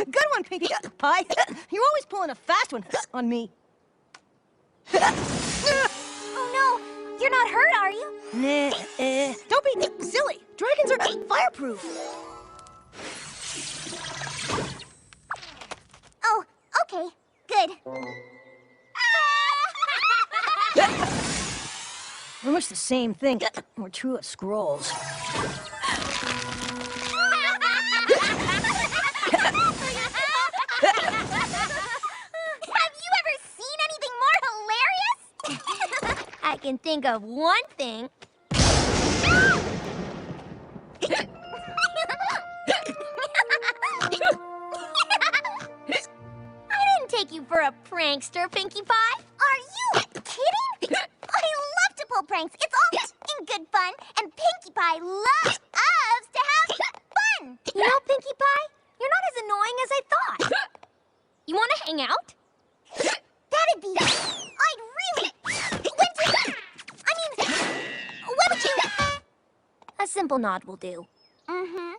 Good one, Pinkie Pie. You're always pulling a fast one on me. Oh no, you're not hurt, are you? Nah, don't be silly. Dragons are fireproof. Oh, okay, good. We're much the same thing. We're true scrolls. I can think of one thing. I didn't take you for a prankster, Pinkie Pie. Are you kidding? I love to pull pranks. It's all in good fun, and Pinkie Pie loves to have fun. You know, Pinkie Pie, you're not as annoying as I thought. You want to hang out? That'd be... I'd really... When would you... A simple nod will do. Mm-hmm.